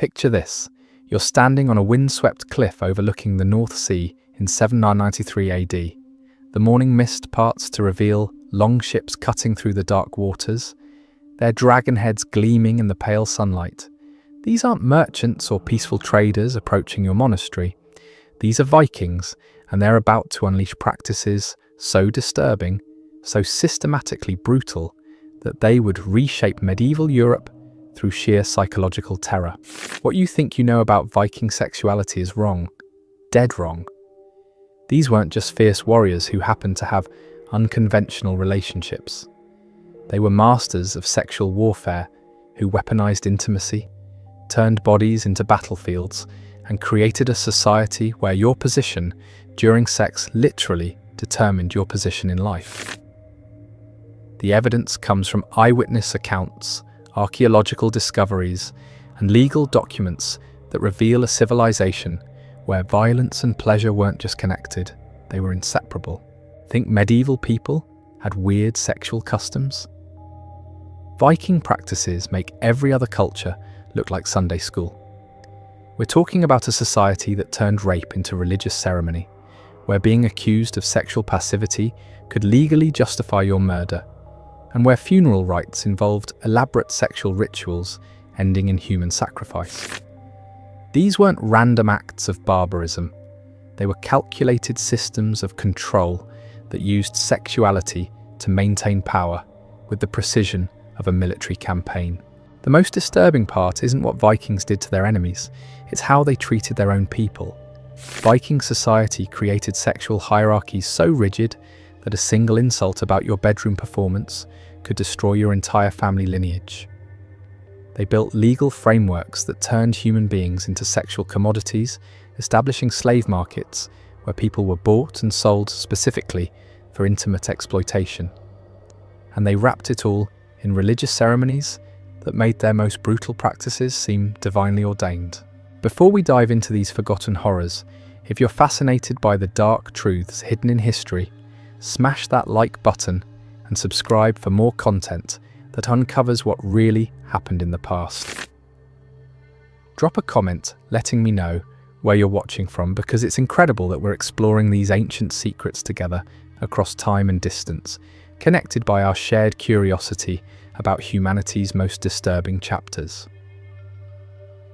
Picture this. You're standing on a windswept cliff overlooking the North Sea in 793 AD. The morning mist parts to reveal long ships cutting through the dark waters, their dragon heads gleaming in the pale sunlight. These aren't merchants or peaceful traders approaching your monastery. These are Vikings, and they're about to unleash practices so disturbing, so systematically brutal, that they would reshape medieval Europe through sheer psychological terror. What you think you know about Viking sexuality is wrong. Dead wrong. These weren't just fierce warriors who happened to have unconventional relationships. They were masters of sexual warfare who weaponized intimacy, turned bodies into battlefields, and created a society where your position during sex literally determined your position in life. The evidence comes from eyewitness accounts, archaeological discoveries, and legal documents that reveal a civilization where violence and pleasure weren't just connected, they were inseparable. Think medieval people had weird sexual customs? Viking practices make every other culture look like Sunday school. We're talking about a society that turned rape into religious ceremony, where being accused of sexual passivity could legally justify your murder, and where funeral rites involved elaborate sexual rituals ending in human sacrifice. These weren't random acts of barbarism. They were calculated systems of control that used sexuality to maintain power with the precision of a military campaign. The most disturbing part isn't what Vikings did to their enemies, it's how they treated their own people. Viking society created sexual hierarchies so rigid that a single insult about your bedroom performance could destroy your entire family lineage. They built legal frameworks that turned human beings into sexual commodities, establishing slave markets where people were bought and sold specifically for intimate exploitation. And they wrapped it all in religious ceremonies that made their most brutal practices seem divinely ordained. Before we dive into these forgotten horrors, if you're fascinated by the dark truths hidden in history, smash that like button and subscribe for more content that uncovers what really happened in the past. Drop a comment letting me know where you're watching from, because it's incredible that we're exploring these ancient secrets together across time and distance, connected by our shared curiosity about humanity's most disturbing chapters.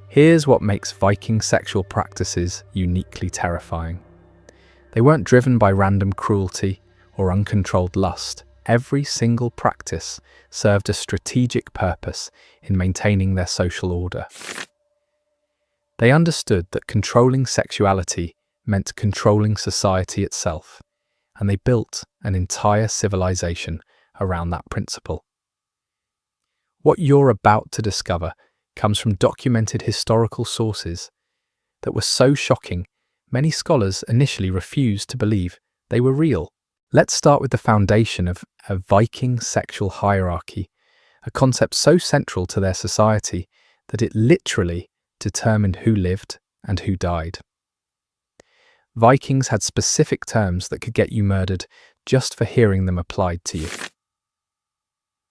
Here's what makes Viking sexual practices uniquely terrifying. They weren't driven by random cruelty or uncontrolled lust. Every single practice served a strategic purpose in maintaining their social order. They understood that controlling sexuality meant controlling society itself, and they built an entire civilization around that principle. What you're about to discover comes from documented historical sources that were so shocking, many scholars initially refused to believe they were real. Let's start with the foundation of a Viking sexual hierarchy, a concept so central to their society that it literally determined who lived and who died. Vikings had specific terms that could get you murdered just for hearing them applied to you.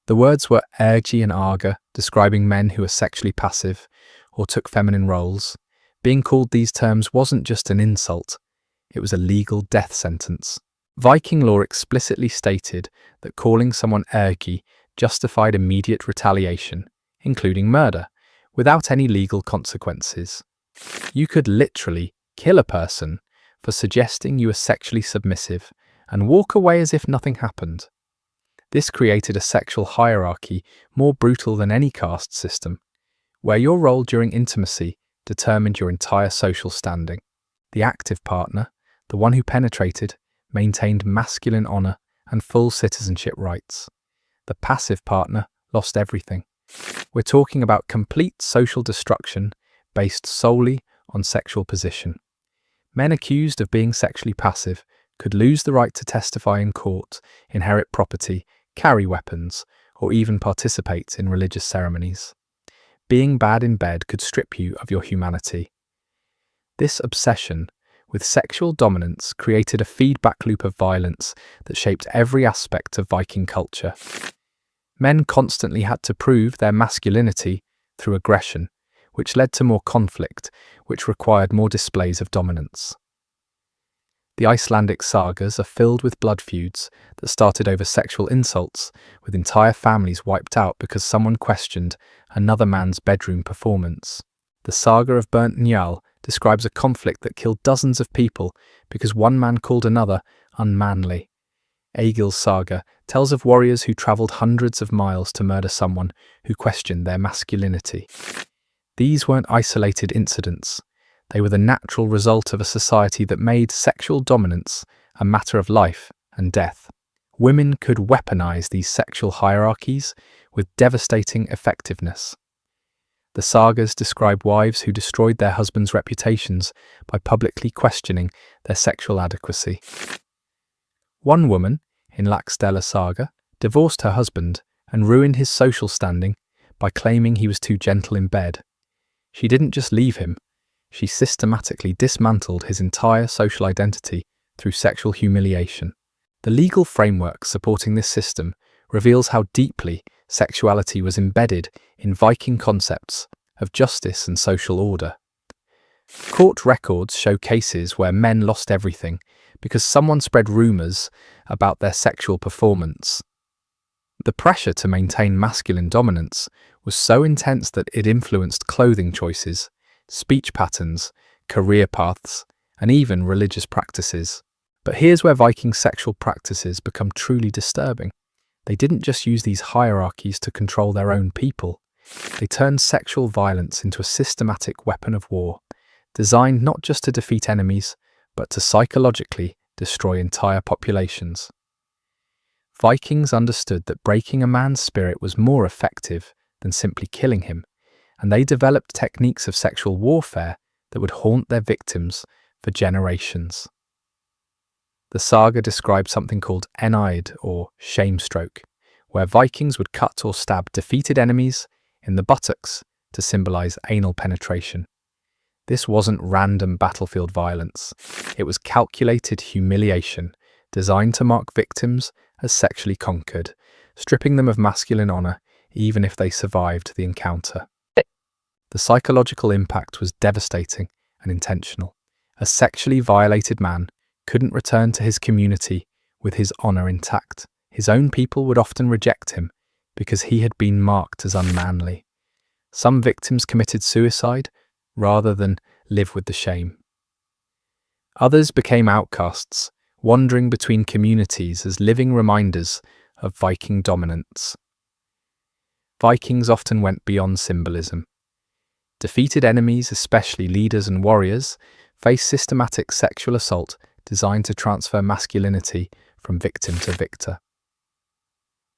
The words were ergi and arga, describing men who were sexually passive or took feminine roles. Being called these terms wasn't just an insult, it was a legal death sentence. Viking law explicitly stated that calling someone ergi justified immediate retaliation, including murder, without any legal consequences. You could literally kill a person for suggesting you were sexually submissive and walk away as if nothing happened. This created a sexual hierarchy more brutal than any caste system, where your role during intimacy determined your entire social standing. The active partner, the one who penetrated, maintained masculine honor and full citizenship rights. The passive partner lost everything. We're talking about complete social destruction based solely on sexual position. Men accused of being sexually passive could lose the right to testify in court, inherit property, carry weapons, or even participate in religious ceremonies. Being bad in bed could strip you of your humanity. This obsession with sexual dominance created a feedback loop of violence that shaped every aspect of Viking culture. Men constantly had to prove their masculinity through aggression, which led to more conflict, which required more displays of dominance. The Icelandic sagas are filled with blood feuds that started over sexual insults, with entire families wiped out because someone questioned another man's bedroom performance. The saga of Burnt Njal describes a conflict that killed dozens of people because one man called another unmanly. Egil's saga tells of warriors who travelled hundreds of miles to murder someone who questioned their masculinity. These weren't isolated incidents. They were the natural result of a society that made sexual dominance a matter of life and death. Women could weaponize these sexual hierarchies with devastating effectiveness. The sagas describe wives who destroyed their husbands' reputations by publicly questioning their sexual adequacy. One woman, in Laxdæla saga, divorced her husband and ruined his social standing by claiming he was too gentle in bed. She didn't just leave him, she systematically dismantled his entire social identity through sexual humiliation. The legal framework supporting this system reveals how deeply sexuality was embedded in Viking concepts of justice and social order. Court records show cases where men lost everything because someone spread rumors about their sexual performance. The pressure to maintain masculine dominance was so intense that it influenced clothing choices, speech patterns, career paths, and even religious practices. But here's where Viking sexual practices become truly disturbing. They didn't just use these hierarchies to control their own people. They turned sexual violence into a systematic weapon of war, designed not just to defeat enemies, but to psychologically destroy entire populations. Vikings understood that breaking a man's spirit was more effective than simply killing him, and they developed techniques of sexual warfare that would haunt their victims for generations. The saga describes something called enide, or shame stroke, where Vikings would cut or stab defeated enemies in the buttocks to symbolize anal penetration. This wasn't random battlefield violence. It was calculated humiliation, designed to mark victims as sexually conquered, stripping them of masculine honor even if they survived the encounter. The psychological impact was devastating and intentional. A sexually violated man couldn't return to his community with his honor intact. His own people would often reject him because he had been marked as unmanly. Some victims committed suicide rather than live with the shame. Others became outcasts, wandering between communities as living reminders of Viking dominance. Vikings often went beyond symbolism. Defeated enemies, especially leaders and warriors, faced systematic sexual assault designed to transfer masculinity from victim to victor.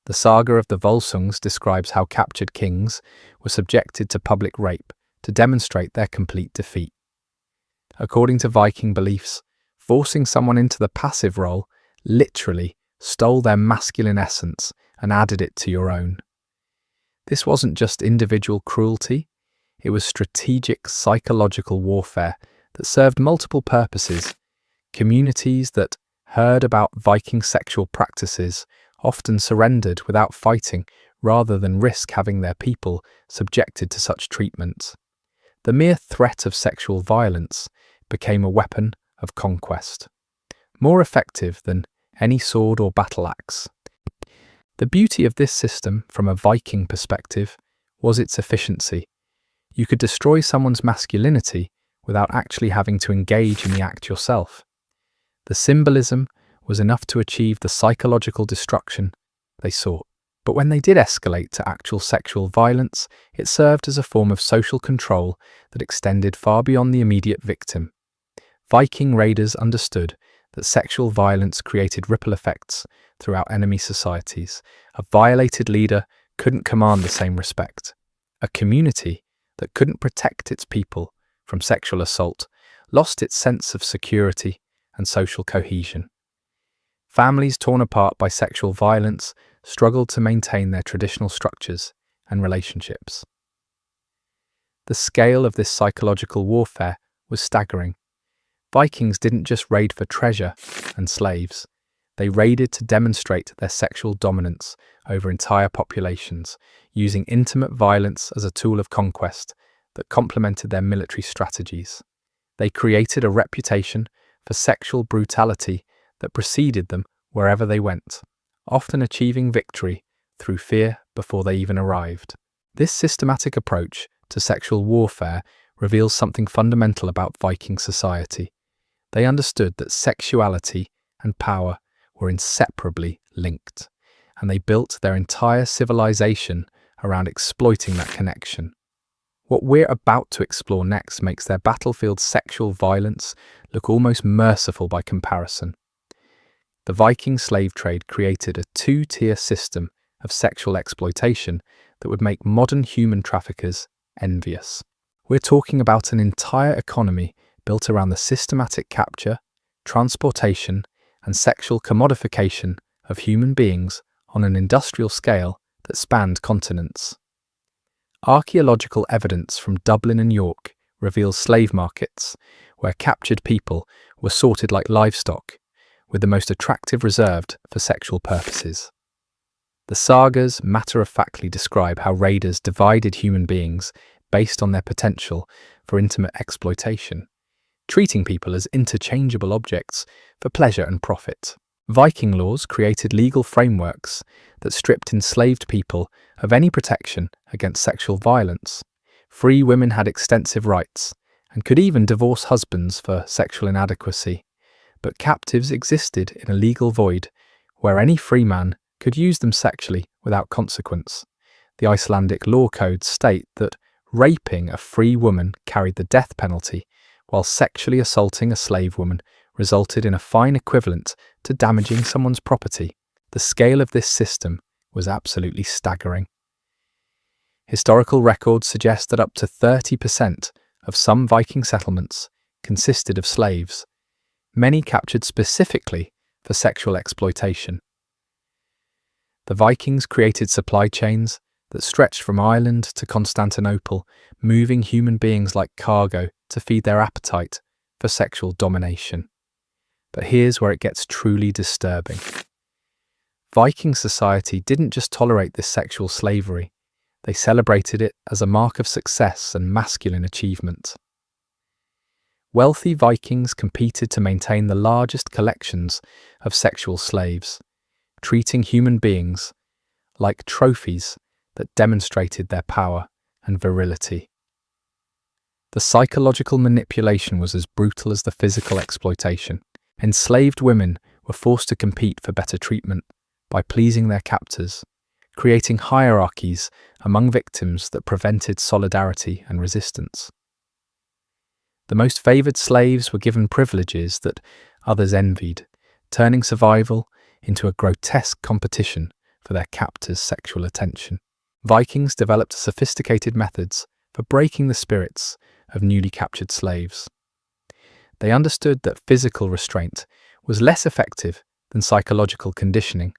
The saga of the Volsungs describes how captured kings were subjected to public rape to demonstrate their complete defeat. According to Viking beliefs, forcing someone into the passive role literally stole their masculine essence and added it to your own. This wasn't just individual cruelty, it was strategic psychological warfare that served multiple purposes. Communities that heard about Viking sexual practices often surrendered without fighting rather than risk having their people subjected to such treatment. The mere threat of sexual violence became a weapon of conquest, more effective than any sword or battle axe. The beauty of this system, from a Viking perspective, was its efficiency. You could destroy someone's masculinity without actually having to engage in the act yourself. The symbolism was enough to achieve the psychological destruction they sought. But when they did escalate to actual sexual violence, it served as a form of social control that extended far beyond the immediate victim. Viking raiders understood that sexual violence created ripple effects throughout enemy societies. A violated leader couldn't command the same respect. A community that couldn't protect its people from sexual assault lost its sense of security and social cohesion. Families torn apart by sexual violence struggled to maintain their traditional structures and relationships. The scale of this psychological warfare was staggering. Vikings didn't just raid for treasure and slaves. They raided to demonstrate their sexual dominance over entire populations, using intimate violence as a tool of conquest that complemented their military strategies. They created a reputation for sexual brutality that preceded them wherever they went, often achieving victory through fear before they even arrived. This systematic approach to sexual warfare reveals something fundamental about Viking society. They understood that sexuality and power were inseparably linked, and they built their entire civilization around exploiting that connection. What we're about to explore next makes their battlefield sexual violence look almost merciful by comparison. The Viking slave trade created a two-tier system of sexual exploitation that would make modern human traffickers envious. We're talking about an entire economy built around the systematic capture, transportation, and sexual commodification of human beings on an industrial scale that spanned continents. Archaeological evidence from Dublin and York reveals slave markets where captured people were sorted like livestock, with the most attractive reserved for sexual purposes. The sagas matter-of-factly describe how raiders divided human beings based on their potential for intimate exploitation, treating people as interchangeable objects for pleasure and profit. Viking laws created legal frameworks that stripped enslaved people of any protection against sexual violence. Free women had extensive rights and could even divorce husbands for sexual inadequacy, but captives existed in a legal void where any free man could use them sexually without consequence. The Icelandic law codes state that raping a free woman carried the death penalty, while sexually assaulting a slave woman resulted in a fine equivalent to damaging someone's property. The scale of this system was absolutely staggering. Historical records suggest that up to 30% of some Viking settlements consisted of slaves, many captured specifically for sexual exploitation. The Vikings created supply chains that stretched from Ireland to Constantinople, moving human beings like cargo to feed their appetite for sexual domination. But here's where it gets truly disturbing. Viking society didn't just tolerate this sexual slavery, they celebrated it as a mark of success and masculine achievement. Wealthy Vikings competed to maintain the largest collections of sexual slaves, treating human beings like trophies that demonstrated their power and virility. The psychological manipulation was as brutal as the physical exploitation. Enslaved women were forced to compete for better treatment by pleasing their captors, creating hierarchies among victims that prevented solidarity and resistance. The most favoured slaves were given privileges that others envied, turning survival into a grotesque competition for their captors' sexual attention. Vikings developed sophisticated methods for breaking the spirits of newly captured slaves. They understood that physical restraint was less effective than psychological conditioning,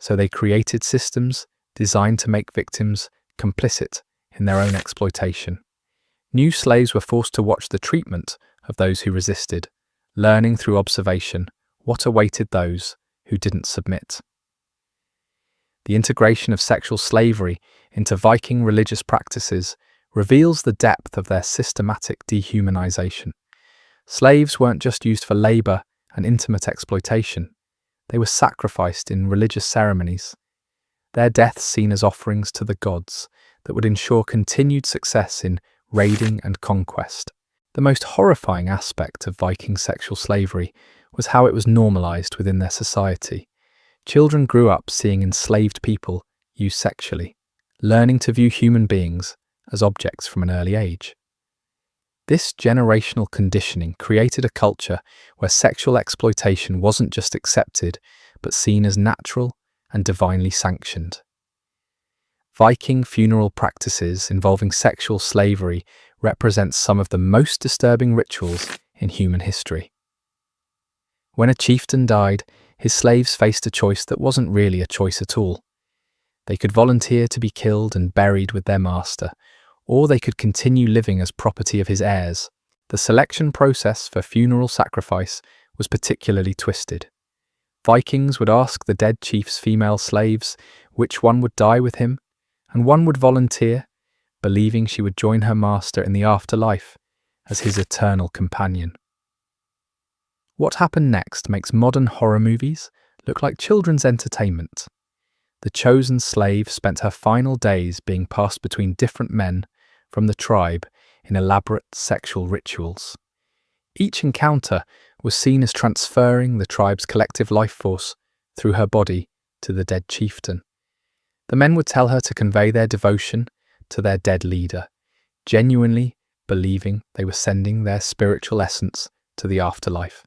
so they created systems designed to make victims complicit in their own exploitation. New slaves were forced to watch the treatment of those who resisted, learning through observation what awaited those who didn't submit. The integration of sexual slavery into Viking religious practices reveals the depth of their systematic dehumanization. Slaves weren't just used for labor and intimate exploitation, they were sacrificed in religious ceremonies, their deaths seen as offerings to the gods that would ensure continued success in raiding and conquest. The most horrifying aspect of Viking sexual slavery was how it was normalized within their society. Children grew up seeing enslaved people used sexually, learning to view human beings as objects from an early age. This generational conditioning created a culture where sexual exploitation wasn't just accepted, but seen as natural and divinely sanctioned. Viking funeral practices involving sexual slavery represent some of the most disturbing rituals in human history. When a chieftain died, his slaves faced a choice that wasn't really a choice at all. They could volunteer to be killed and buried with their master, or they could continue living as property of his heirs. The selection process for funeral sacrifice was particularly twisted. Vikings would ask the dead chief's female slaves which one would die with him, and one would volunteer, believing she would join her master in the afterlife as his eternal companion. What happened next makes modern horror movies look like children's entertainment. The chosen slave spent her final days being passed between different men from the tribe in elaborate sexual rituals. Each encounter was seen as transferring the tribe's collective life force through her body to the dead chieftain. The men would tell her to convey their devotion to their dead leader, genuinely believing they were sending their spiritual essence to the afterlife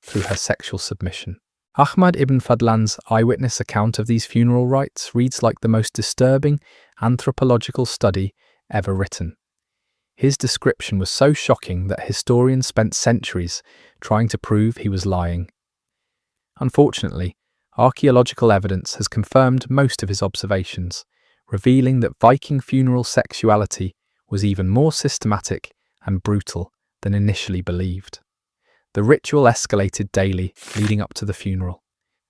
through her sexual submission. Ahmad ibn Fadlan's eyewitness account of these funeral rites reads like the most disturbing anthropological study ever written. His description was so shocking that historians spent centuries trying to prove he was lying. Unfortunately, archaeological evidence has confirmed most of his observations, revealing that Viking funeral sexuality was even more systematic and brutal than initially believed. The ritual escalated daily leading up to the funeral.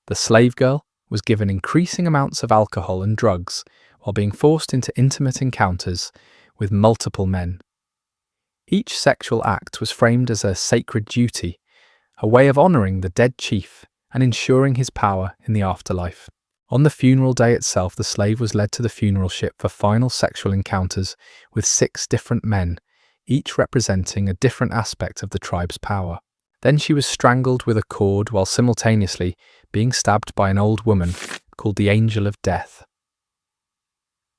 The slave girl was given increasing amounts of alcohol and drugs while being forced into intimate encounters with multiple men. Each sexual act was framed as a sacred duty, a way of honouring the dead chief and ensuring his power in the afterlife. On the funeral day itself, the slave was led to the funeral ship for final sexual encounters with 6 different men, each representing a different aspect of the tribe's power. Then she was strangled with a cord while simultaneously being stabbed by an old woman called the Angel of Death.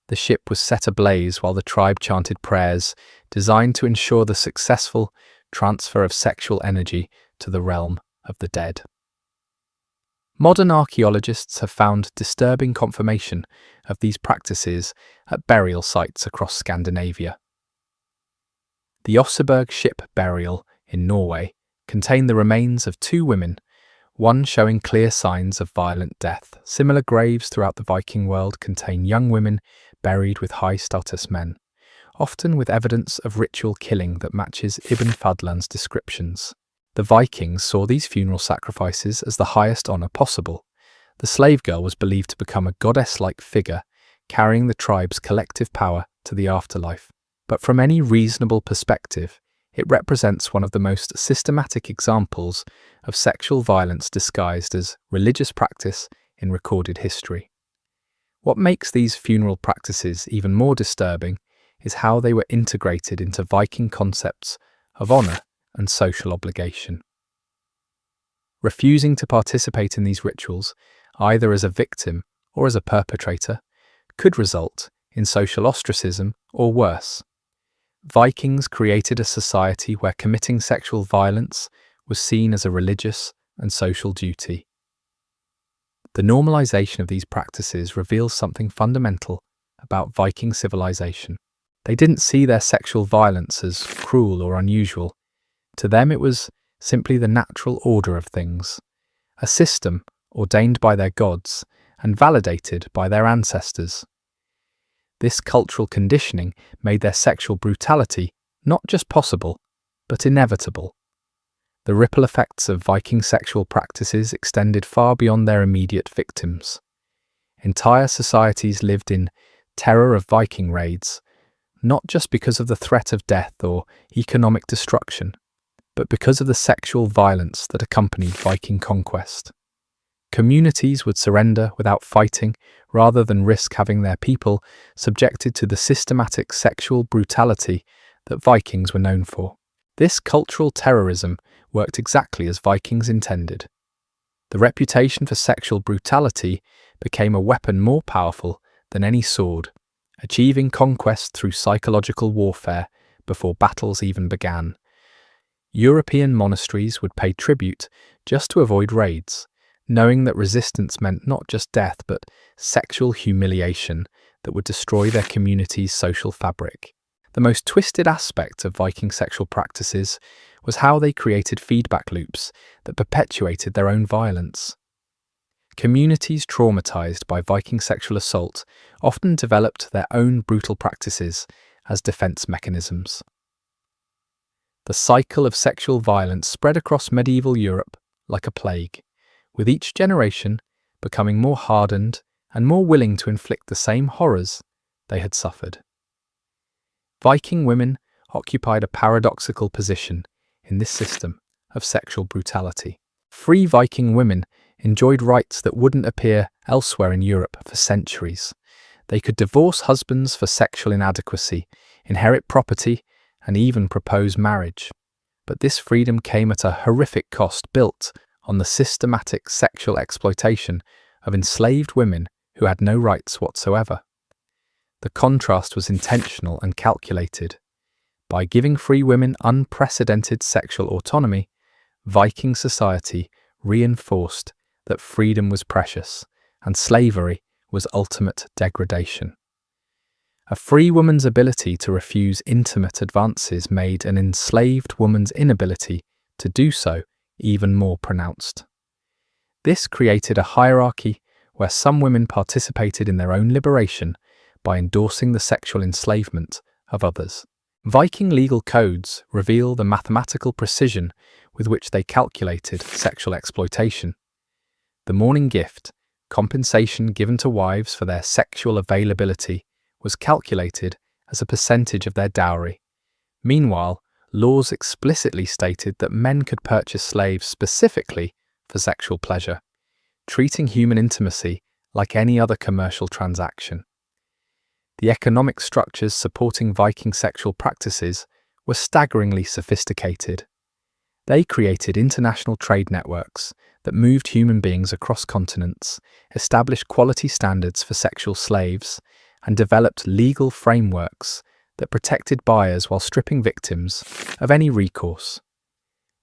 The ship was set ablaze while the tribe chanted prayers designed to ensure the successful transfer of sexual energy to the realm of the dead. Modern archaeologists have found disturbing confirmation of these practices at burial sites across Scandinavia. The Oseberg ship burial in Norway contained the remains of 2 women, one showing clear signs of violent death. Similar graves throughout the Viking world contain young women buried with high-status men, often with evidence of ritual killing that matches Ibn Fadlan's descriptions. The Vikings saw these funeral sacrifices as the highest honour possible. The slave girl was believed to become a goddess-like figure, carrying the tribe's collective power to the afterlife. But from any reasonable perspective, it represents one of the most systematic examples of sexual violence disguised as religious practice in recorded history. What makes these funeral practices even more disturbing is how they were integrated into Viking concepts of honour and social obligation. Refusing to participate in these rituals, either as a victim or as a perpetrator, could result in social ostracism or worse. Vikings created a society where committing sexual violence was seen as a religious and social duty. The normalization of these practices reveals something fundamental about Viking civilization. They didn't see their sexual violence as cruel or unusual. To them it was simply the natural order of things, a system ordained by their gods and validated by their ancestors. This cultural conditioning made their sexual brutality not just possible, but inevitable. The ripple effects of Viking sexual practices extended far beyond their immediate victims. Entire societies lived in terror of Viking raids, not just because of the threat of death or economic destruction, but because of the sexual violence that accompanied Viking conquest. Communities would surrender without fighting rather than risk having their people subjected to the systematic sexual brutality that Vikings were known for. This cultural terrorism worked exactly as Vikings intended. The reputation for sexual brutality became a weapon more powerful than any sword, achieving conquest through psychological warfare before battles even began. European monasteries would pay tribute just to avoid raids, knowing that resistance meant not just death but sexual humiliation that would destroy their community's social fabric. The most twisted aspect of Viking sexual practices was how they created feedback loops that perpetuated their own violence. Communities traumatized by Viking sexual assault often developed their own brutal practices as defense mechanisms. The cycle of sexual violence spread across medieval Europe like a plague, with each generation becoming more hardened and more willing to inflict the same horrors they had suffered. Viking women occupied a paradoxical position in this system of sexual brutality. Free Viking women enjoyed rights that wouldn't appear elsewhere in Europe for centuries. They could divorce husbands for sexual inadequacy, inherit property, and even propose marriage. But this freedom came at a horrific cost built on the systematic sexual exploitation of enslaved women who had no rights whatsoever. The contrast was intentional and calculated. By giving free women unprecedented sexual autonomy, Viking society reinforced that freedom was precious and slavery was ultimate degradation. A free woman's ability to refuse intimate advances made an enslaved woman's inability to do so even more pronounced. This created a hierarchy where some women participated in their own liberation by endorsing the sexual enslavement of others. Viking legal codes reveal the mathematical precision with which they calculated sexual exploitation. The morning gift, compensation given to wives for their sexual availability, was calculated as a percentage of their dowry. Meanwhile, laws explicitly stated that men could purchase slaves specifically for sexual pleasure, treating human intimacy like any other commercial transaction. The economic structures supporting Viking sexual practices were staggeringly sophisticated. They created international trade networks that moved human beings across continents, established quality standards for sexual slaves, and developed legal frameworks that protected buyers while stripping victims of any recourse.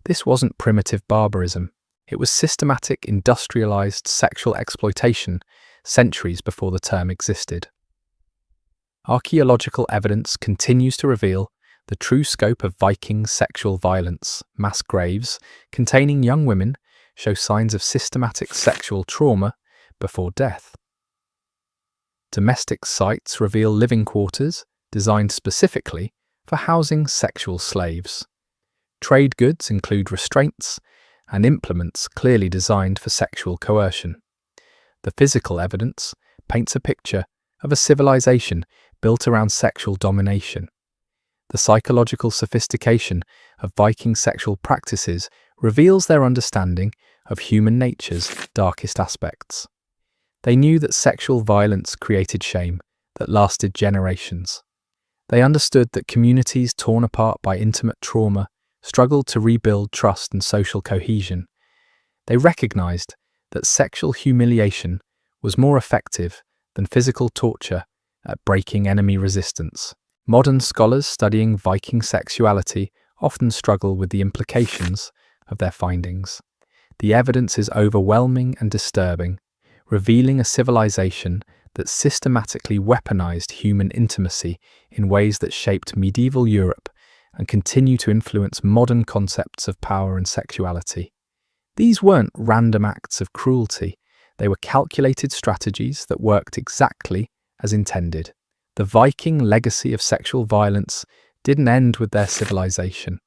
This wasn't primitive barbarism. It was systematic, industrialized sexual exploitation centuries before the term existed. Archaeological evidence continues to reveal the true scope of Viking sexual violence. Mass graves containing young women show signs of systematic sexual trauma before death. Domestic sites reveal living quarters designed specifically for housing sexual slaves. Trade goods include restraints and implements clearly designed for sexual coercion. The physical evidence paints a picture of a civilization built around sexual domination. The psychological sophistication of Viking sexual practices reveals their understanding of human nature's darkest aspects. They knew that sexual violence created shame that lasted generations. They understood that communities torn apart by intimate trauma struggled to rebuild trust and social cohesion. They recognized that sexual humiliation was more effective than physical torture at breaking enemy resistance. Modern scholars studying Viking sexuality often struggle with the implications of their findings. The evidence is overwhelming and disturbing, revealing a civilization that systematically weaponized human intimacy in ways that shaped medieval Europe and continue to influence modern concepts of power and sexuality. These weren't random acts of cruelty, they were calculated strategies that worked exactly as intended. The Viking legacy of sexual violence didn't end with their civilization.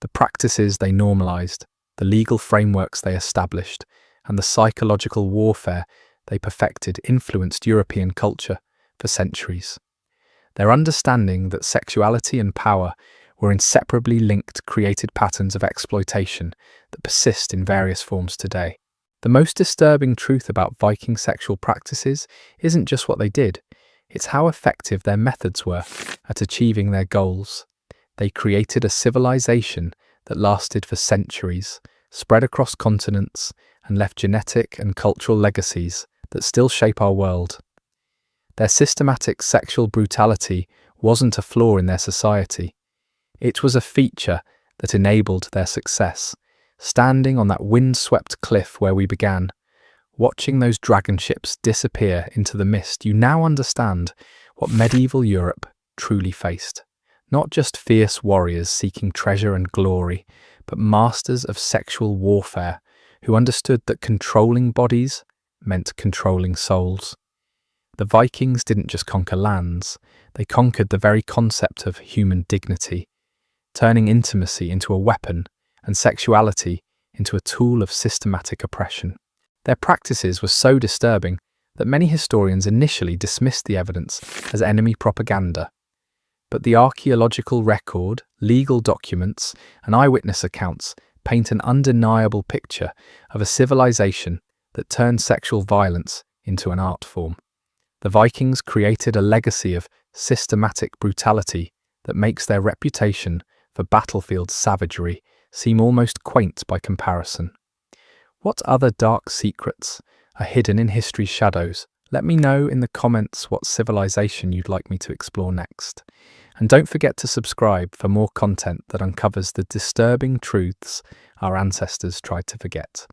The practices they normalized, the legal frameworks they established, and the psychological warfare they perfected influenced European culture for centuries. Their understanding that sexuality and power were inseparably linked created patterns of exploitation that persist in various forms today. The most disturbing truth about Viking sexual practices isn't just what they did, it's how effective their methods were at achieving their goals. They created a civilization that lasted for centuries, spread across continents, and left genetic and cultural legacies that still shape our world. Their systematic sexual brutality wasn't a flaw in their society. It was a feature that enabled their success. Standing on that wind-swept cliff where we began, watching those dragon ships disappear into the mist, you now understand what medieval Europe truly faced. Not just fierce warriors seeking treasure and glory, but masters of sexual warfare who understood that controlling bodies meant controlling souls. The Vikings didn't just conquer lands, they conquered the very concept of human dignity, turning intimacy into a weapon and sexuality into a tool of systematic oppression. Their practices were so disturbing that many historians initially dismissed the evidence as enemy propaganda. but the archaeological record, legal documents, and eyewitness accounts paint an undeniable picture of a civilization that turned sexual violence into an art form. The Vikings created a legacy of systematic brutality that makes their reputation for battlefield savagery seem almost quaint by comparison. What other dark secrets are hidden in history's shadows? Let me know in the comments what civilization you'd like me to explore next. And don't forget to subscribe for more content that uncovers the disturbing truths our ancestors tried to forget.